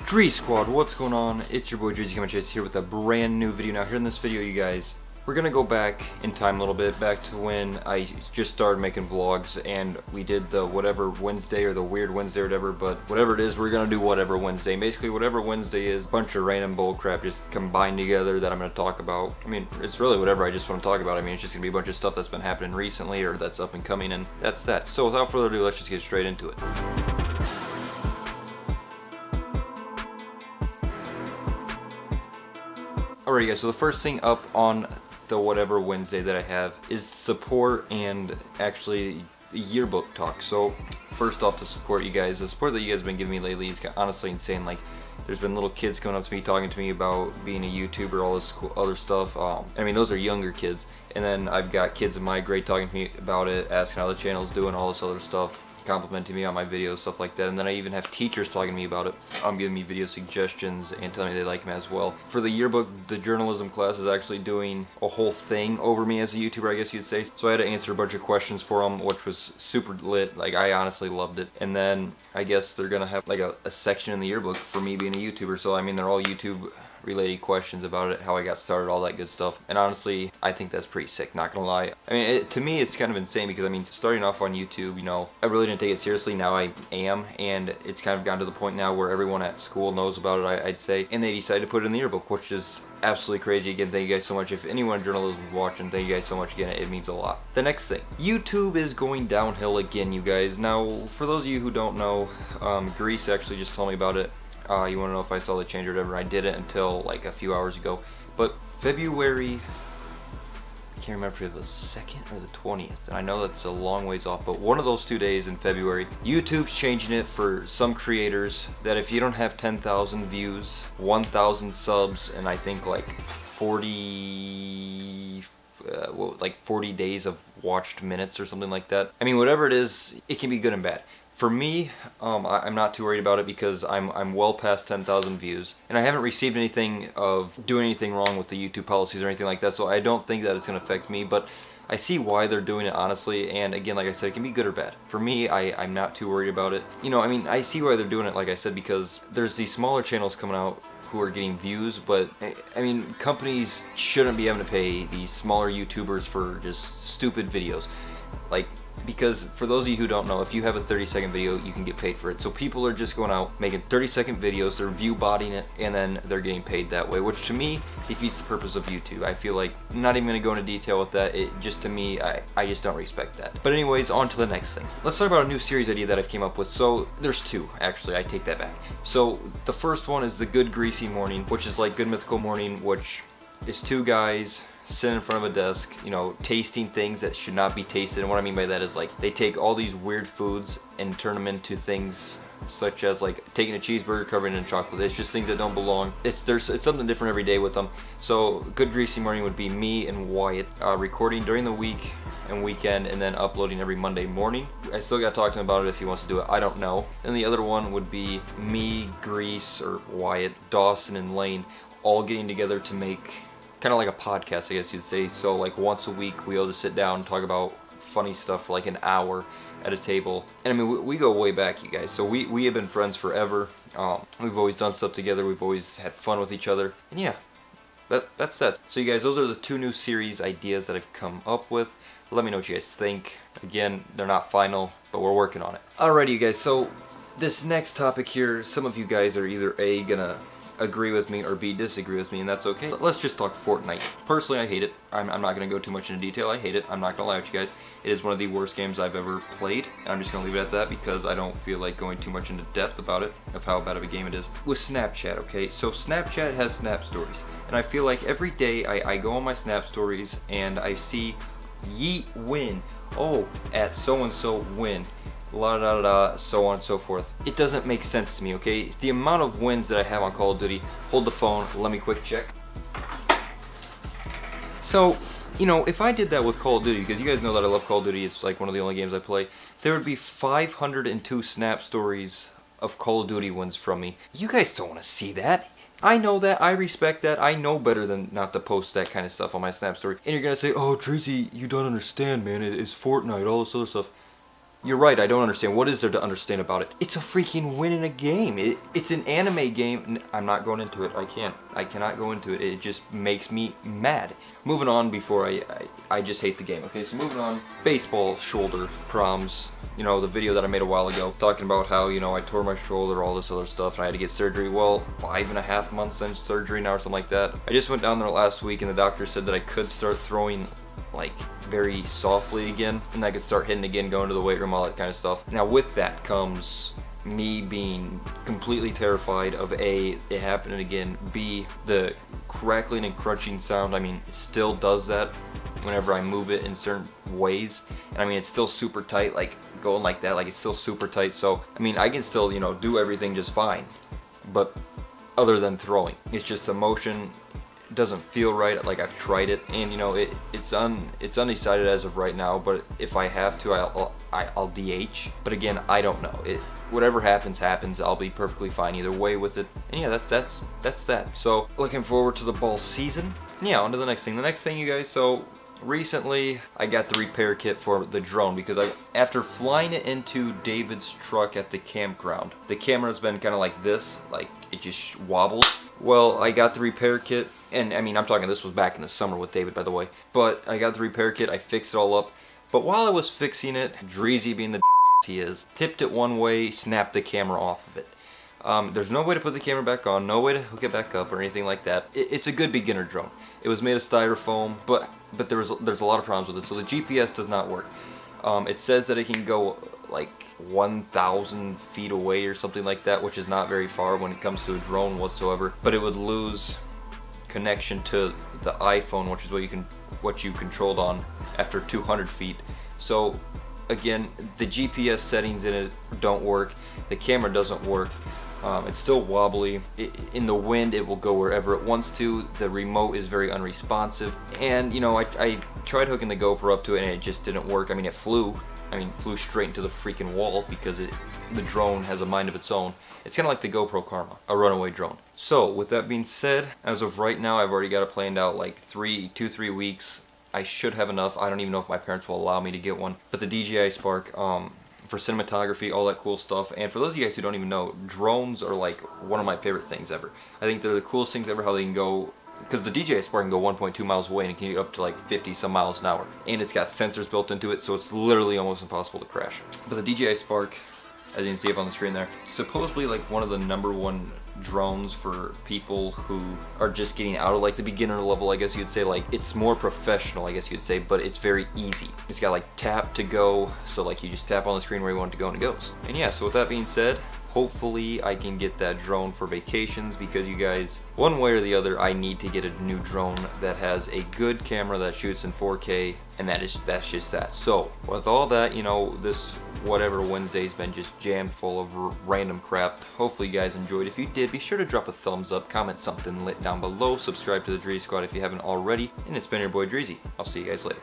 Dree Squad, what's going on? It's your boy Dreezy Coming here with a brand new video. Now here in this video, you guys, we're gonna go back in time a little bit, back to when I just started making vlogs and we did the whatever Wednesday or the weird Wednesday or whatever, but whatever it is, we're gonna do whatever Wednesday. Basically whatever Wednesday is, a bunch of random bullcrap just combined together that I'm gonna talk about. I mean, it's really whatever I just want to talk about. I mean, it's just gonna be a bunch of stuff that's been happening recently or that's up and coming, and that's that. So without further ado, let's just get straight into it. Alright guys, so the first thing up on the whatever Wednesday that I have is support and actually yearbook talk. So first off, to support you guys, the support that you guys have been giving me lately is honestly insane. Like, there's been little kids coming up to me talking to me about being a YouTuber, all this cool other stuff. I mean, those are younger kids, and then I've got kids in my grade talking to me about it, asking how the channel's doing, all this other stuff, complimenting me on my videos, stuff like that. And then I even have teachers talking to me about it, giving me video suggestions and telling me they like them as well. For the yearbook, the journalism class is actually doing a whole thing over me as a YouTuber, I guess you'd say. So I had to answer a bunch of questions for them, which was super lit. Like, I honestly loved it. And then I guess they're gonna have like a section in the yearbook for me being a YouTuber. So I mean, they're all YouTube related questions about it, how I got started, all that good stuff. And honestly, I think that's pretty sick, not gonna lie. I mean, to me, it's kind of insane because, I mean, starting off on YouTube, you know, I really didn't take it seriously. Now I am, and it's kind of gotten to the point now where everyone at school knows about it, I'd say, and they decided to put it in the yearbook, which is absolutely crazy. Again, thank you guys so much. If anyone in journalism is watching, thank you guys so much. Again, it means a lot. The next thing, YouTube is going downhill again, you guys. Now, for those of you who don't know, Greece actually just told me about it. You want to know if I saw the change or whatever. I didn't until like a few hours ago. But February, I can't remember if it was the 2nd or the 20th. And I know that's a long ways off, but one of those 2 days in February, YouTube's changing it for some creators that if you don't have 10,000 views, 1,000 subs, and I think like 40 days of watched minutes or something like that. I mean, whatever it is, it can be good and bad. For me, I'm not too worried about it because I'm well past 10,000 views, and I haven't received anything of doing anything wrong with the YouTube policies or anything like that, so I don't think that it's going to affect me, but I see why they're doing it, honestly. And again, like I said, it can be good or bad. For me, I'm not too worried about it. You know, I mean, I see why they're doing it, like I said, because there's these smaller channels coming out who are getting views, but I mean, companies shouldn't be having to pay these smaller YouTubers for just stupid videos. Like, because for those of you who don't know, if you have a 30-second video, you can get paid for it. So people are just going out making 30-second videos, they're view botting it, and then they're getting paid that way, which to me defeats the purpose of YouTube. I feel like, I'm not even going to go into detail with that. It just, to me, I just don't respect that. But anyways, on to the next thing. Let's talk about a new series idea that I've came up with. So there's two, actually. I take that back. So the first one is the Good Greasy Morning, which is like Good Mythical Morning, which is two guys sitting in front of a desk, you know, tasting things that should not be tasted. And what I mean by that is, like, they take all these weird foods and turn them into things such as, like, taking a cheeseburger covering it in chocolate. It's just things that don't belong. It's something different every day with them. So Good Greasy Morning would be me and Wyatt recording during the week and weekend, and then uploading every Monday morning. I still got to talk to him about it if he wants to do it. I don't know. And the other one would be me, Grease, or Wyatt, Dawson, and Lane all getting together to make kind of like a podcast, I guess you'd say. So like once a week we all just sit down and talk about funny stuff for like an hour at a table. And I mean, we go way back, you guys. So we have been friends forever. We've always done stuff together. We've always had fun with each other. And yeah, that's that. So you guys, those are the two new series ideas that I've come up with. Let me know what you guys think. Again, they're not final, but we're working on it. Alrighty, you guys. So this next topic here, some of you guys are either A, gonna agree with me, or B, disagree with me, and that's okay. Let's just talk Fortnite. Personally, I hate it. I'm not going to go too much into detail. I hate it. I'm not going to lie with you guys. It is one of the worst games I've ever played, and I'm just going to leave it at that because I don't feel like going too much into depth about it, of how bad of a game it is. With Snapchat, okay? So Snapchat has Snap Stories, and I feel like every day I go on my Snap Stories and I see Yeet win. Oh, at so-and-so win. La da da da, so on and so forth. It doesn't make sense to me, okay? The amount of wins that I have on Call of Duty. Hold the phone, let me quick check. So, you know, if I did that with Call of Duty, because you guys know that I love Call of Duty, it's like one of the only games I play, there would be 502 Snap Stories of Call of Duty wins from me. You guys don't want to see that. I know that, I respect that, I know better than not to post that kind of stuff on my Snap Story. And you're gonna say, oh, Dreezy, you don't understand, man, it's Fortnite, all this other stuff. You're right, I don't understand. What is there to understand about it? It's a freaking win in a game. It's an anime game. I'm not going into it. I cannot go into it. It just makes me mad. Moving on before I just hate the game. Okay, so moving on. Baseball shoulder proms. You know, the video that I made a while ago talking about how, you know, I tore my shoulder, all this other stuff, and I had to get surgery. Well, 5.5 months since surgery now or something like that. I just went down there last week and the doctor said that I could start throwing like very softly again, and I could start hitting again, going to the weight room, all that kind of stuff. Now with that comes me being completely terrified of A, it happening again, B, the crackling and crunching sound. I mean, it still does that whenever I move it in certain ways, and I mean, it's still super tight, like going like that, like it's still super tight. So I mean, I can still, you know, do everything just fine, but other than throwing, it's just the motion doesn't feel right. Like I've tried it, and you know, it's undecided as of right now, but if I have to, I'll DH. But again, I don't know. Whatever happens, I'll be perfectly fine either way with it. And yeah, that's that. So looking forward to the ball season. And yeah, on to the next thing. The next thing, you guys, so recently I got the repair kit for the drone because after flying it into David's truck at the campground, the camera's been kind of like this, like it just wobbles. Well, I got the repair kit, and I mean, I'm talking, this was back in the summer with David, by the way, but I got the repair kit, I fixed it all up, but while I was fixing it, Dreezy, being the he is, tipped it one way, snapped the camera off of it. There's no way to put the camera back on, no way to hook it back up or anything like that. It's a good beginner drone. It was made of styrofoam, but there's a lot of problems with it. So the GPS does not work. It says that it can go like 1,000 feet away or something like that, which is not very far when it comes to a drone whatsoever. But it would lose connection to the iPhone, which is what you controlled on after 200 feet. So again, the GPS settings in it don't work. The camera doesn't work. It's still wobbly. In the wind, it will go wherever it wants to. The remote is very unresponsive. And you know, I tried hooking the GoPro up to it and it just didn't work. I mean, it flew straight into the freaking wall because the drone has a mind of its own. It's kind of like the GoPro Karma, a runaway drone. So with that being said, as of right now, I've already got it planned out like 2-3 weeks. I should have enough. I don't even know if my parents will allow me to get one. But the DJI Spark, for cinematography, all that cool stuff. And for those of you guys who don't even know, drones are like one of my favorite things ever. I think they're the coolest things ever, how they can go, because the DJI Spark can go 1.2 miles away and it can get up to like 50 some miles an hour. And it's got sensors built into it, so it's literally almost impossible to crash. But the DJI Spark, as you can see up on the screen there, supposedly like one of the #1 drones for people who are just getting out of like the beginner level, I guess you'd say. Like, it's more professional, I guess you'd say, but it's very easy. It's got like tap to go, so like you just tap on the screen where you want it to go and it goes. And yeah, so with that being said, hopefully I can get that drone for vacations, because you guys, one way or the other, I need to get a new drone that has a good camera that shoots in 4K, and that's just that. So with all that, you know, this whatever Wednesday's been just jammed full of random crap. Hopefully you guys enjoyed. If you did, be sure to drop a thumbs up, comment something lit down below, subscribe to the Dreezy Squad if you haven't already, and it's been your boy Dreezy. I'll see you guys later.